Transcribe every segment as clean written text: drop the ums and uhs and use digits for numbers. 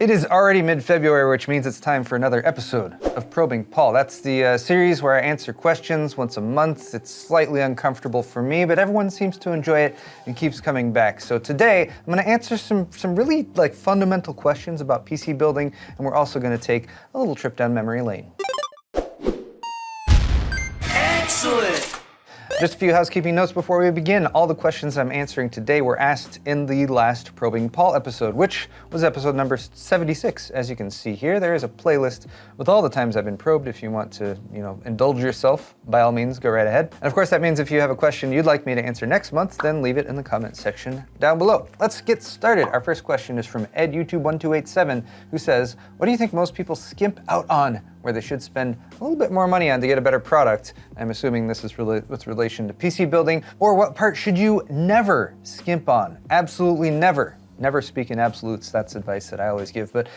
It is already mid-February, which means it's time for another episode of Probing Paul. That's the series where I answer questions once a month. It's slightly uncomfortable for me, but everyone seems to enjoy it and keeps coming back. So today, I'm gonna answer some really fundamental questions about PC building, and we're also gonna take a little trip down memory lane. Excellent! Just a few housekeeping notes before we begin. All the questions I'm answering today were asked in the last Probing Paul episode, which was episode number 76. As you can see here, there is a playlist with all the times I've been probed. If you want to, indulge yourself, by all means, go right ahead. And of course, that means if you have a question you'd like me to answer next month, then leave it in the comment section down below. Let's get started. Our first question is from EdYouTube1287, who says, what do you think most people skimp out on, where they should spend a little bit more money on to get a better product? I'm assuming this is with relation to PC building. Or what part should you never skimp on? Absolutely never. Never speak in absolutes. That's advice that I always give. But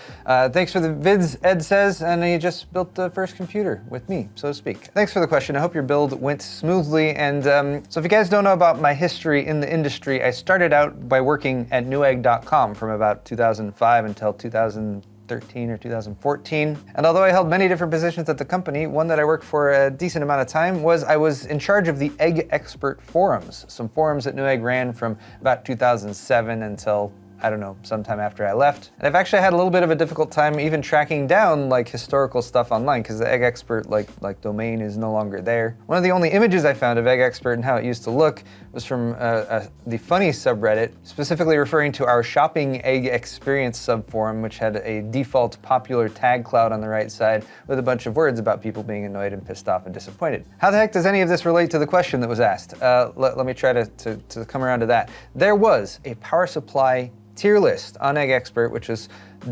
thanks for the vids, Ed says, and he just built the first computer with me, so to speak. Thanks for the question. I hope your build went smoothly. And so if you guys don't know about my history in the industry, I started out by working at newegg.com from about 2005 until 2013 or 2014. And although I held many different positions at the company, one that I worked for a decent amount of time was I was in charge of the EggXpert forums. Some forums that Newegg ran from about 2007 until, I don't know, sometime after I left. And I've actually had a little bit of a difficult time even tracking down historical stuff online because the EggXpert domain is no longer there. One of the only images I found of EggXpert and how it used to look was from the funny subreddit, specifically referring to our shopping egg experience subforum, which had a default popular tag cloud on the right side with a bunch of words about people being annoyed and pissed off and disappointed. How the heck does any of this relate to the question that was asked? Let me try to come around to that. There was a power supply tier list on EggXpert, which is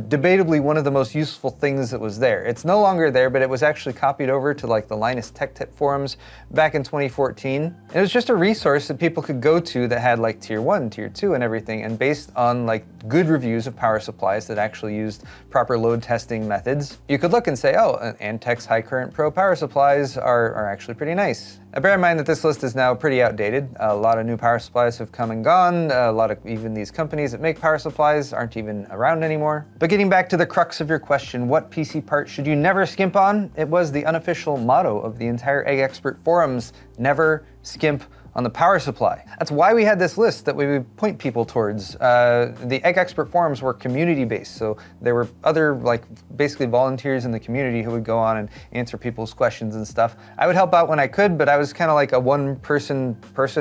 debatably one of the most useful things that was there. It's no longer there, but it was actually copied over to the Linus Tech Tip forums back in 2014. And it was just a resource that people could go to that had tier 1, tier 2 and everything, and based on good reviews of power supplies that actually used proper load testing methods, you could look and say, oh, Antec's high current pro power supplies are actually pretty nice. Now, bear in mind that this list is now pretty outdated. A lot of new power supplies have come and gone. A lot of even these companies that make power supplies aren't even around anymore. But getting back to the crux of your question, what PC part should you never skimp on? It was the unofficial motto of the entire EggXpert forums: never skimp on the power supply. That's why we had this list that we would point people towards. The EggXpert forums were community-based, so there were other, basically volunteers in the community who would go on and answer people's questions and stuff. I would help out when I could, but I was kind of like a one-person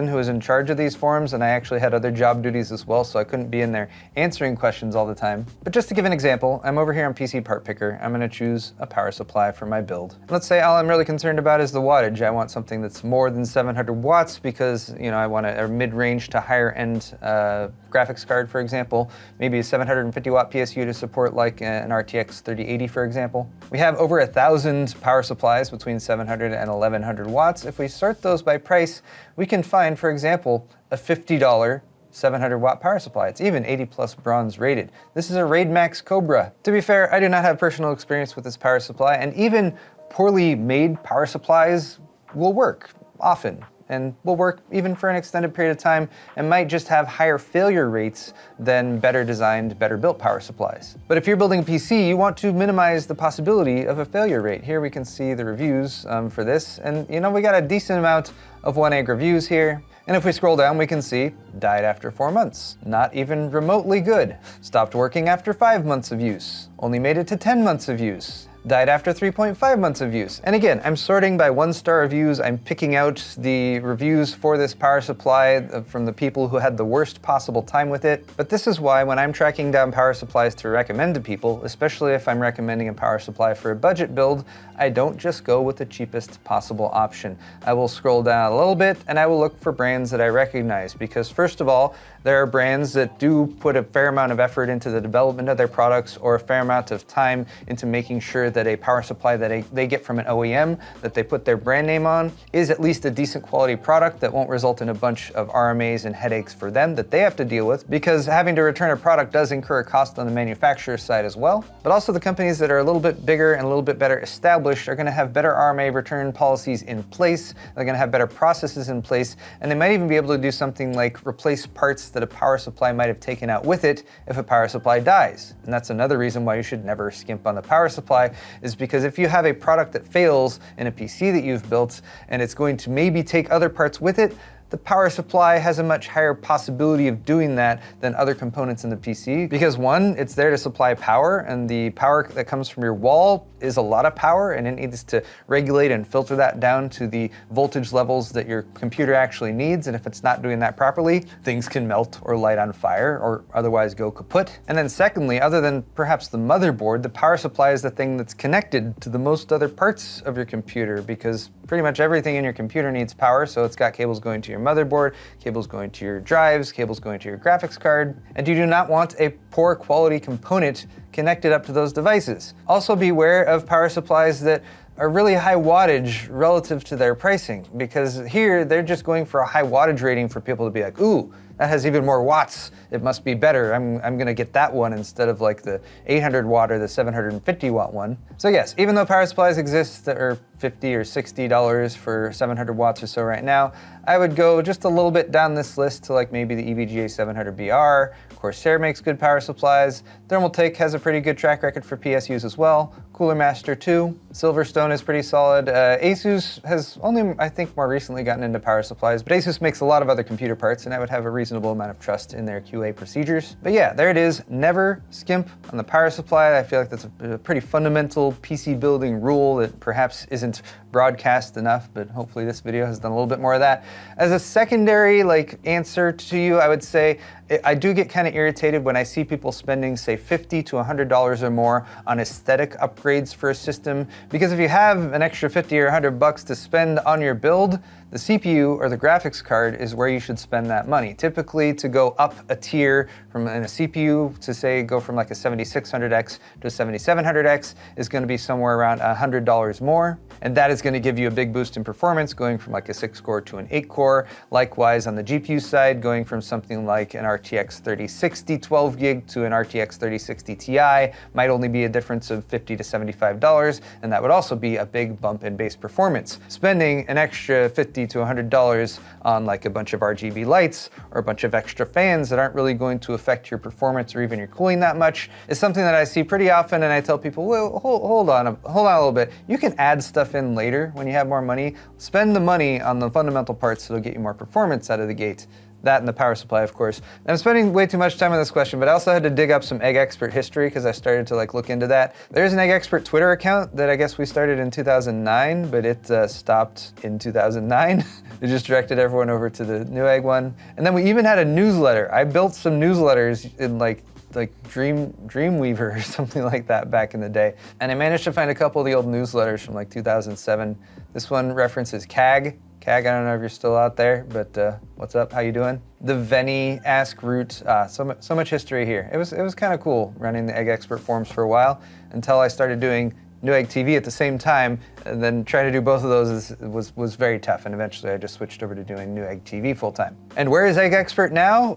who was in charge of these forums, and I actually had other job duties as well, so I couldn't be in there answering questions all the time. But just to give an example, I'm over here on PC Part Picker. I'm gonna choose a power supply for my build. Let's say all I'm really concerned about is the wattage. I want something that's more than 700 watts because I want a mid-range to higher-end graphics card, for example, maybe a 750 watt PSU to support an RTX 3080, for example. We have over 1,000 power supplies between 700 and 1,100 watts. If we sort those by price, we can find, for example, a $50 700 watt power supply. It's even 80 plus bronze rated. This is a Raid Max Cobra. To be fair, I do not have personal experience with this power supply, and even poorly made power supplies will work often, and will work even for an extended period of time, and might just have higher failure rates than better designed, better built power supplies. But if you're building a PC, you want to minimize the possibility of a failure rate. Here we can see the reviews for this, and we got a decent amount of 1egg reviews here. And if we scroll down, we can see, died after 4 months. Not even remotely good. Stopped working after 5 months of use. Only made it to 10 months of use. Died after 3.5 months of use. And again, I'm sorting by 1-star reviews. I'm picking out the reviews for this power supply from the people who had the worst possible time with it. But this is why when I'm tracking down power supplies to recommend to people, especially if I'm recommending a power supply for a budget build, I don't just go with the cheapest possible option. I will scroll down a little bit and I will look for brands that I recognize, because first of all, there are brands that do put a fair amount of effort into the development of their products, or a fair amount of time into making sure that a power supply that they get from an OEM that they put their brand name on is at least a decent quality product that won't result in a bunch of RMAs and headaches for them that they have to deal with, because having to return a product does incur a cost on the manufacturer side as well. But also the companies that are a little bit bigger and a little bit better established are going to have better RMA return policies in place, they're going to have better processes in place, and they might even be able to do something like replace parts that a power supply might have taken out with it if a power supply dies. And that's another reason why you should never skimp on the power supply, is because if you have a product that fails in a PC that you've built and it's going to maybe take other parts with it, the power supply has a much higher possibility of doing that than other components in the PC, because one, it's there to supply power, and the power that comes from your wall is a lot of power, and it needs to regulate and filter that down to the voltage levels that your computer actually needs, and if it's not doing that properly, things can melt or light on fire or otherwise go kaput. And then secondly, other than perhaps the motherboard, the power supply is the thing that's connected to the most other parts of your computer, because pretty much everything in your computer needs power, so it's got cables going to your motherboard, cables going to your drives, cables going to your graphics card, and you do not want a poor quality component connected up to those devices. Also beware of power supplies that are really high wattage relative to their pricing, because here they're just going for a high wattage rating for people to be like, ooh, that has even more watts, it must be better. I'm gonna get that one instead of like the 800 watt or the 750 watt one. So yes, even though power supplies exist that are $50 or $60 for 700 watts or so right now, I would go just a little bit down this list to like maybe the EVGA 700BR. Corsair makes good power supplies. Thermaltake has a pretty good track record for PSUs as well. Cooler Master 2. Silverstone is pretty solid. Asus has only, I think, more recently gotten into power supplies, but Asus makes a lot of other computer parts, and I would have a reasonable amount of trust in their QA procedures. But yeah, there it is. Never skimp on the power supply. I feel like that's a pretty fundamental PC building rule that perhaps isn't broadcast enough, but hopefully this video has done a little bit more of that. As a secondary answer to you, I would say I do get kind of irritated when I see people spending, say, $50 to $100 or more on aesthetic upgrades for a system, because if you have an extra 50 or 100 bucks to spend on your build, the CPU or the graphics card is where you should spend that money. Typically, to go up a tier from in a CPU to say go from like a 7600X to a 7700X is going to be somewhere around $100 more, and that is going to give you a big boost in performance, going from like a 6-core to an 8-core. Likewise, on the GPU side, going from something like an RTX 3060 12 gig to an RTX 3060 Ti might only be a difference of $50 to $75, and that would also be a big bump in base performance. Spending an extra $50 to $100 on like a bunch of RGB lights or a bunch of extra fans that aren't really going to affect your performance or even your cooling that much is something that I see pretty often, and I tell people, well, hold on a little bit. You can add stuff in later when you have more money. Spend the money on the fundamental parts that'll get you more performance out of the gate. That and the power supply, of course. And I'm spending way too much time on this question, but I also had to dig up some EggXpert history because I started to look into that. There's an EggXpert Twitter account that I guess we started in 2009, but it stopped in 2009. It just directed everyone over to the Newegg one. And then we even had a newsletter. I built some newsletters in like Dreamweaver or something like that back in the day. And I managed to find a couple of the old newsletters from like 2007. This one references CAG. CAG, I don't know if you're still out there, but what's up? How you doing? The Veni Ask Root, so much history here. It was kind of cool running the EggXpert forums for a while until I started doing Newegg TV at the same time, and then trying to do both of those was very tough, and eventually I just switched over to doing Newegg TV full time. And where is EggXpert now?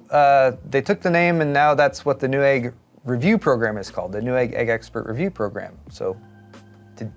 They took the name, and now that's what the Newegg review program is called, the Newegg EggXpert Review Program. So,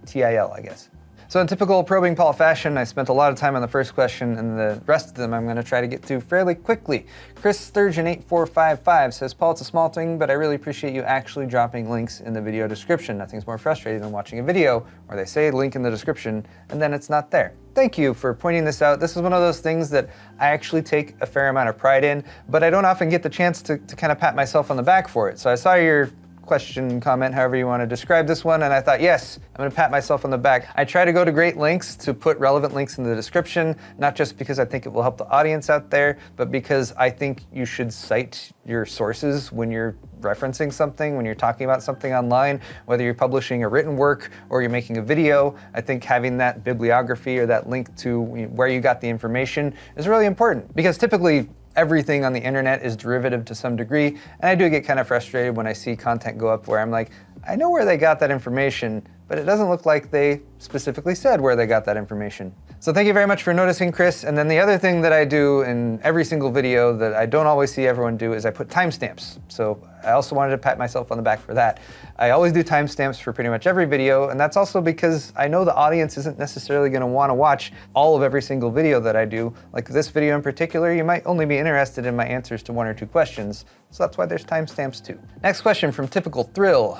TIL, I guess. So in typical probing Paul fashion, I spent a lot of time on the first question, and the rest of them I'm going to try to get through fairly quickly. Chris Sturgeon 8455 says, Paul, it's a small thing, but I really appreciate you actually dropping links in the video description. Nothing's more frustrating than watching a video where they say link in the description and then it's not there. Thank you for pointing this out. This is one of those things that I actually take a fair amount of pride in, but I don't often get the chance to kind of pat myself on the back for it. So I saw your question, comment, however you want to describe this one, and I thought, yes, I'm going to pat myself on the back. I try to go to great lengths to put relevant links in the description, not just because I think it will help the audience out there, but because I think you should cite your sources when you're referencing something, when you're talking about something online, whether you're publishing a written work or you're making a video. I think having that bibliography or that link to where you got the information is really important, because typically everything on the internet is derivative to some degree, and I do get kind of frustrated when I see content go up where I'm like, I know where they got that information, but it doesn't look like they specifically said where they got that information. So thank you very much for noticing, Chris. And then the other thing that I do in every single video that I don't always see everyone do is I put timestamps. So I also wanted to pat myself on the back for that. I always do timestamps for pretty much every video, and that's also because I know the audience isn't necessarily going to want to watch all of every single video that I do. Like this video in particular, you might only be interested in my answers to 1 or 2 questions, so that's why there's timestamps too. Next question from Typical Thrill.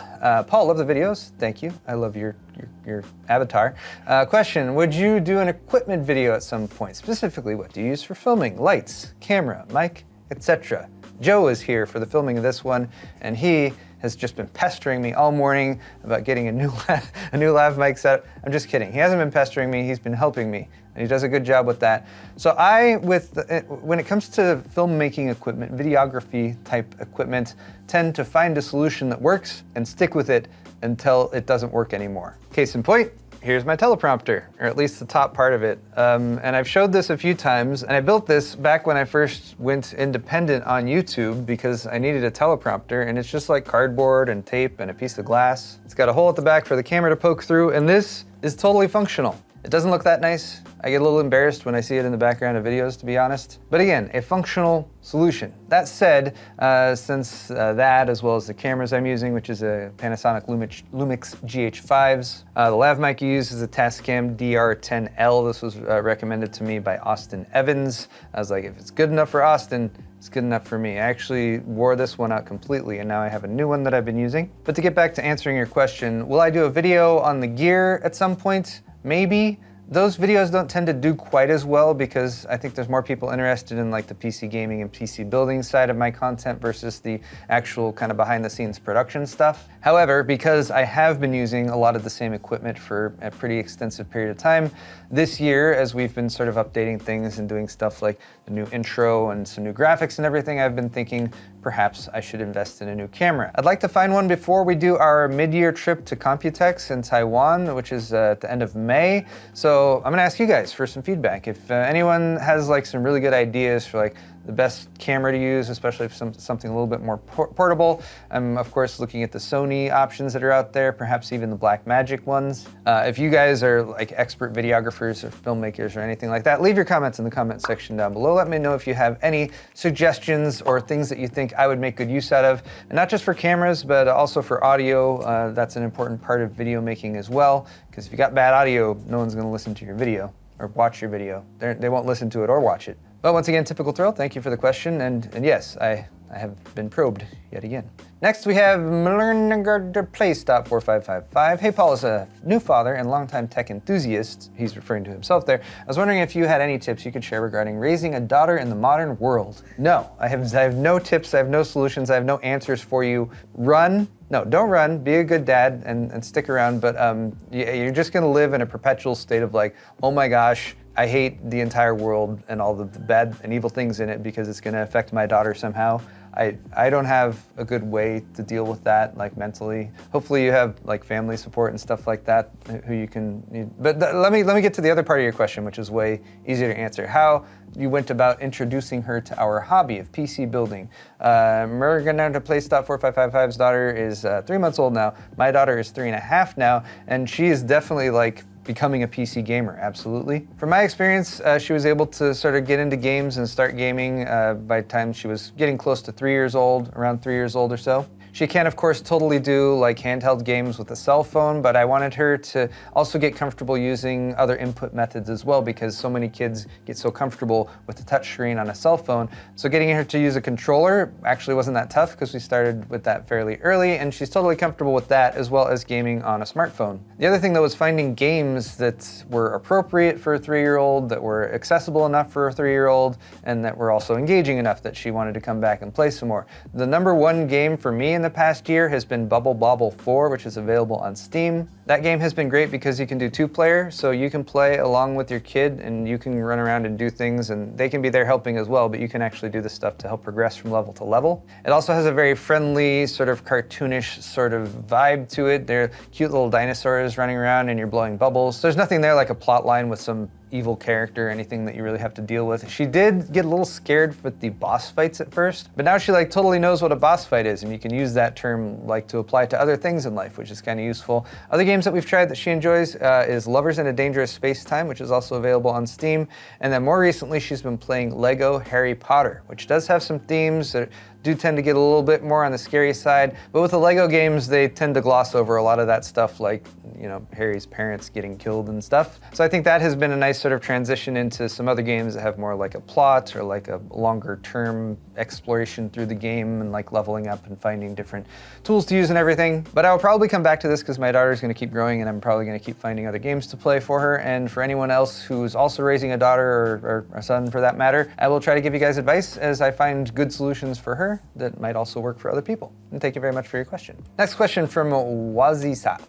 Paul, love the videos. Thank you. I love your avatar. Question, would you do an equipment video at some point? Specifically, what do you use for filming? Lights, camera, mic, etc. Joe is here for the filming of this one, and he has just been pestering me all morning about getting a new lav mic set up. I'm just kidding. He hasn't been pestering me. He's been helping me, and he does a good job with that. So when it comes to filmmaking equipment, videography type equipment, tend to find a solution that works and stick with it until it doesn't work anymore. Case in point, here's my teleprompter, or at least the top part of it. And I've showed this a few times, and I built this back when I first went independent on YouTube because I needed a teleprompter, and it's just like cardboard and tape and a piece of glass. It's got a hole at the back for the camera to poke through, and this is totally functional. It doesn't look that nice. I get a little embarrassed when I see it in the background of videos, to be honest. But again, a functional solution. That said, since that, as well as the cameras I'm using, which is a Panasonic Lumix GH5s, the lav mic you use is a Tascam DR10L. This was recommended to me by Austin Evans. I was like, if it's good enough for Austin, it's good enough for me. I actually wore this one out completely, and now I have a new one that I've been using. But to get back to answering your question, will I do a video on the gear at some point? Maybe. Those videos don't tend to do quite as well because I think there's more people interested in like the PC gaming and PC building side of my content versus the actual kind of behind the scenes production stuff. However, because I have been using a lot of the same equipment for a pretty extensive period of time, this year, as we've been sort of updating things and doing stuff like the new intro and some new graphics and everything, I've been thinking perhaps I should invest in a new camera. I'd like to find one before we do our mid-year trip to Computex in Taiwan, which is at the end of May. So I'm gonna ask you guys for some feedback. If anyone has like some really good ideas for like the best camera to use, especially for something a little bit more portable. I'm of course looking at the Sony options that are out there, perhaps even the Blackmagic ones. If you guys are like expert videographers or filmmakers or anything like that, leave your comments in the comment section down below. Let me know if you have any suggestions or things that you think I would make good use out of, and not just for cameras, but also for audio. That's an important part of video making as well, because if you got bad audio, no one's gonna listen to your video or watch your video. They won't listen to it or watch it. But once again, Typical Thrill, thank you for the question, and yes, I have been probed yet again. Next we have PlayStop4555. Hey Paul, as a new father and longtime tech enthusiast, he's referring to himself there, I was wondering if you had any tips you could share regarding raising a daughter in the modern world. No, I have no tips, I have no solutions, I have no answers for you. Run. No, don't run, be a good dad and stick around, but you're just gonna live in a perpetual state of like, oh my gosh, I hate the entire world and all the bad and evil things in it because it's gonna affect my daughter somehow. I don't have a good way to deal with that, like mentally. Hopefully you have like family support and stuff like that who you can, but let me get to the other part of your question, which is way easier to answer. How you went about introducing her to our hobby of PC building. Mergananda PlayStop4555's daughter is 3 months old now. My daughter is 3.5 now, and she is definitely like becoming a PC gamer, absolutely. From my experience, she was able to sort of get into games and start gaming by the time she was getting close to 3 years old, around 3 years old or so. She can, of course, totally do like handheld games with a cell phone, but I wanted her to also get comfortable using other input methods as well, because so many kids get so comfortable with the touchscreen on a cell phone. So getting her to use a controller actually wasn't that tough because we started with that fairly early, and she's totally comfortable with that as well as gaming on a smartphone. The other thing though was finding games that were appropriate for a 3-year-old, that were accessible enough for a 3-year-old, and that were also engaging enough that she wanted to come back and play some more. The #1 game for me in the past year has been Bubble Bobble 4, which is available on Steam. That game has been great because you can do 2-player, so you can play along with your kid and you can run around and do things, and they can be there helping as well, but you can actually do the stuff to help progress from level to level. It also has a very friendly, sort of cartoonish sort of vibe to it. They're cute little dinosaurs running around and you're blowing bubbles. There's nothing there like a plot line with some evil character, anything that you really have to deal with. She did get a little scared with the boss fights at first, but now she like totally knows what a boss fight is, and you can use that term like to apply to other things in life, which is kind of useful. Other games that we've tried that she enjoys is Lovers in a Dangerous Space-Time, which is also available on Steam, and then more recently she's been playing Lego Harry Potter, which does have some themes that do tend to get a little bit more on the scary side, but with the Lego games, they tend to gloss over a lot of that stuff, like, you know, Harry's parents getting killed and stuff. So I think that has been a nice sort of transition into some other games that have more like a plot or like a longer term exploration through the game and like leveling up and finding different tools to use and everything. But I'll probably come back to this because my daughter's gonna keep growing and I'm probably gonna keep finding other games to play for her. And for anyone else who's also raising a daughter or a son for that matter, I will try to give you guys advice as I find good solutions for her that might also work for other people. And thank you very much for your question. Next question from Wazisache?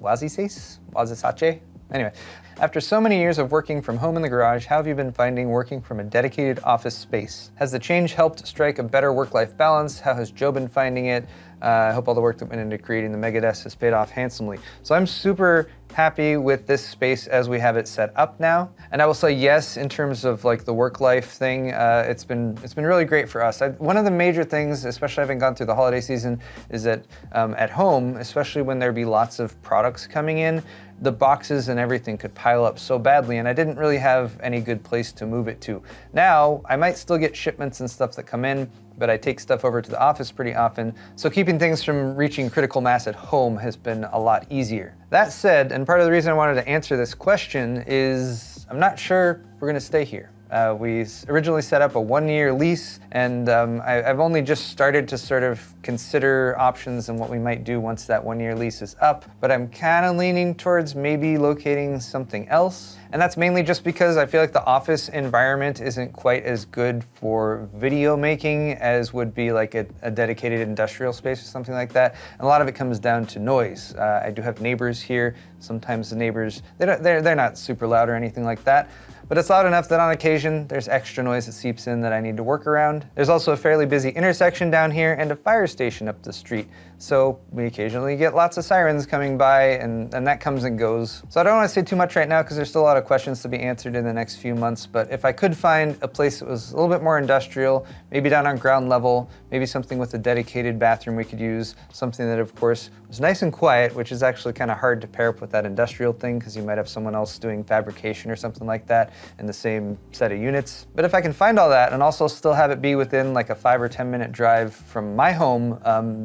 Anyway, after so many years of working from home in the garage, how have you been finding working from a dedicated office space? Has the change helped strike a better work-life balance? How has Joe been finding it? I hope all the work that went into creating the Mega Desk has paid off handsomely. So I'm super happy with this space as we have it set up now. And I will say yes, in terms of like the work-life thing, it's been really great for us. One of the major things, especially having gone through the holiday season, is that at home, especially when there be lots of products coming in, the boxes and everything could pile up so badly, and I didn't really have any good place to move it to. Now, I might still get shipments and stuff that come in, but I take stuff over to the office pretty often, so keeping things from reaching critical mass at home has been a lot easier. That said, and part of the reason I wanted to answer this question is I'm not sure we're gonna stay here. We originally set up a 1-year lease, and I've only just started to sort of consider options and what we might do once that 1-year lease is up, but I'm kind of leaning towards maybe locating something else. And that's mainly just because I feel like the office environment isn't quite as good for video making as would be like a dedicated industrial space or something like that. And a lot of it comes down to noise. I do have neighbors here. Sometimes the neighbors, they're not super loud or anything like that, but it's loud enough that on occasion there's extra noise that seeps in that I need to work around. There's also a fairly busy intersection down here and a fire station up the street. So we occasionally get lots of sirens coming by, and that comes and goes. So I don't want to say too much right now because there's still a lot of questions to be answered in the next few months, but if I could find a place that was a little bit more industrial, maybe down on ground level, maybe something with a dedicated bathroom we could use, something that of course was nice and quiet, which is actually kind of hard to pair up with that industrial thing because you might have someone else doing fabrication or something like that in the same set of units. But if I can find all that and also still have it be within like a 5 or 10 minute drive from my home,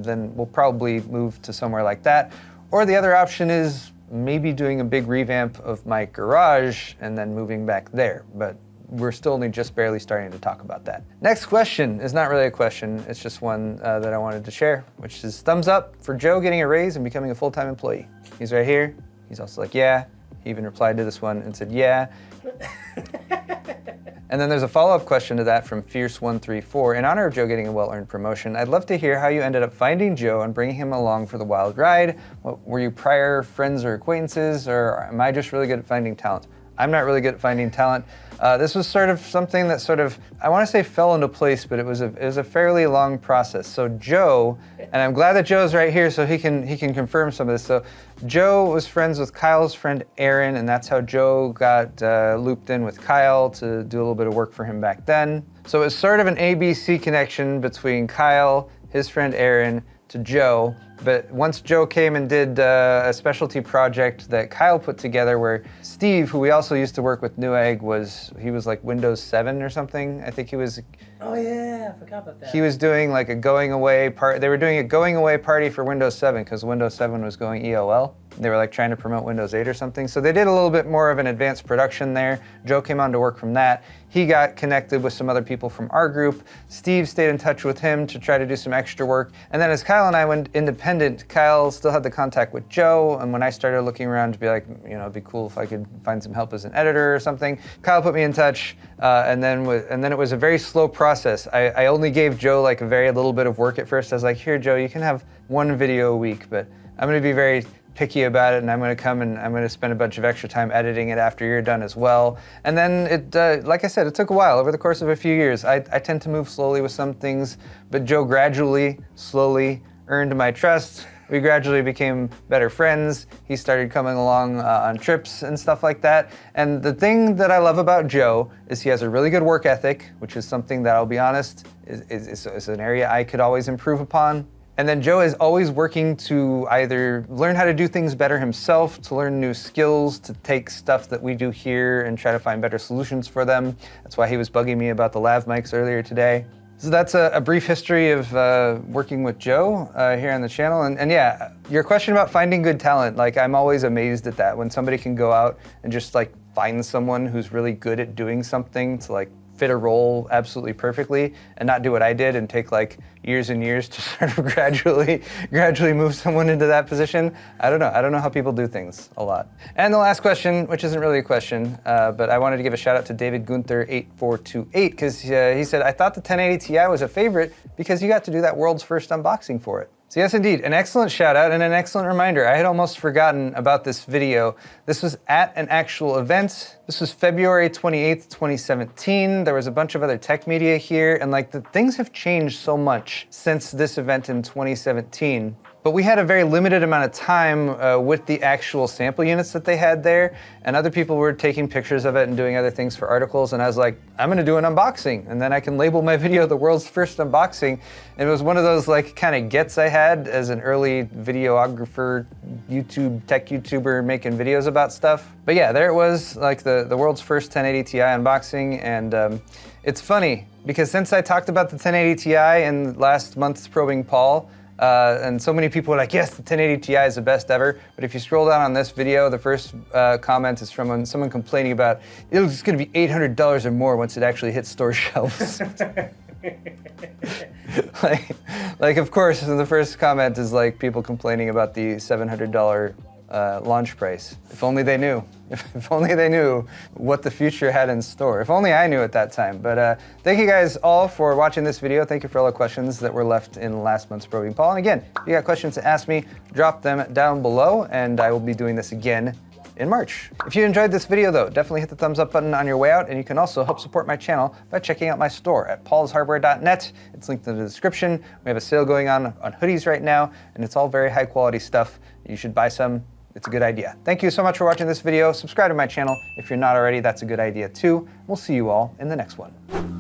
then we'll probably move to somewhere like that. Or the other option is maybe doing a big revamp of my garage and then moving back there. But we're still only just barely starting to talk about that. Next question is not really a question, it's just one that I wanted to share, which is thumbs up for Joe getting a raise and becoming a full-time employee. He's right here. He's also like, yeah. He even replied to this one and said, yeah. And then there's a follow-up question to that from Fierce134. In honor of Joe getting a well-earned promotion, I'd love to hear how you ended up finding Joe and bringing him along for the wild ride. Were you prior friends or acquaintances, or am I just really good at finding talent? I'm not really good at finding talent. This was sort of something that sort of, I want to say fell into place, but it was a fairly long process. So Joe, and I'm glad that Joe's right here so he can confirm some of this. So Joe was friends with Kyle's friend Aaron, and that's how Joe got looped in with Kyle to do a little bit of work for him back then. So it was sort of an ABC connection between Kyle, his friend Aaron, to Joe. But once Joe came and did a specialty project that Kyle put together where Steve, who we also used to work with Newegg, he was like Windows 7 or something. I think he was. Oh yeah, I forgot about that. He was doing like a going away party. They were doing a going away party for Windows 7 because Windows 7 was going EOL. They were like trying to promote Windows 8 or something. So they did a little bit more of an advanced production there. Joe came on to work from that. He got connected with some other people from our group. Steve stayed in touch with him to try to do some extra work. And then as Kyle and I went independent, Kyle still had the contact with Joe. And when I started looking around to be like, you know, it'd be cool if I could find some help as an editor or something, Kyle put me in touch. And then it was a very slow process. I only gave Joe like a very little bit of work at first. I was like, here, Joe, you can have 1 video a week, but I'm going to be very picky about it, and I'm going to come and I'm going to spend a bunch of extra time editing it after you're done as well. And then it, like I said, it took a while. Over the course of a few years, I tend to move slowly with some things, but Joe gradually, slowly earned my trust. we gradually became better friends. He started coming along on trips and stuff like that. And the thing that I love about Joe is he has a really good work ethic, which is something that I'll be honest, is an area I could always improve upon. And then Joe is always working to either learn how to do things better himself, to learn new skills, to take stuff that we do here and try to find better solutions for them. That's why he was bugging me about the lav mics earlier today. So that's a brief history of working with Joe here on the channel. And yeah, your question about finding good talent, like I'm always amazed at that when somebody can go out and just like find someone who's really good at doing something to like fit a role absolutely perfectly and not do what I did and take like years and years to sort of gradually move someone into that position. I don't know how people do things a lot. And the last question, which isn't really a question, but I wanted to give a shout out to David Gunther 8428 because he said, I thought the 1080 Ti was a favorite because you got to do that world's first unboxing for it. So yes, indeed, an excellent shout out and an excellent reminder. I had almost forgotten about this video. This was at an actual event. This was February 28th, 2017. There was a bunch of other tech media here, and like the things have changed so much since this event in 2017. But we had a very limited amount of time with the actual sample units that they had there, and other people were taking pictures of it and doing other things for articles, and I was like, I'm gonna do an unboxing, and then I can label my video the world's first unboxing. And it was one of those like kind of gets I had as an early videographer, tech YouTuber making videos about stuff. But yeah, there it was, like the world's first 1080 Ti unboxing, and it's funny, because since I talked about the 1080 Ti in last month's Probing Paul, and so many people are like, yes, the 1080 Ti is the best ever. But if you scroll down on this video, the first comment is from someone complaining about it's going to be $800 or more once it actually hits store shelves. like, of course, the first comment is like people complaining about the $700 launch price. If only they knew. If only they knew what the future had in store. If only I knew at that time. But thank you guys all for watching this video. Thank you for all the questions that were left in last month's Probing Paul. And again, if you got questions to ask me, drop them down below, and I will be doing this again in March. If you enjoyed this video though, definitely hit the thumbs up button on your way out, and you can also help support my channel by checking out my store at paulshardware.net. It's linked in the description. We have a sale going on hoodies right now, and it's all very high quality stuff. You should buy some. It's a good idea. Thank you so much for watching this video. Subscribe to my channel if you're not already. That's a good idea too. We'll see you all in the next one.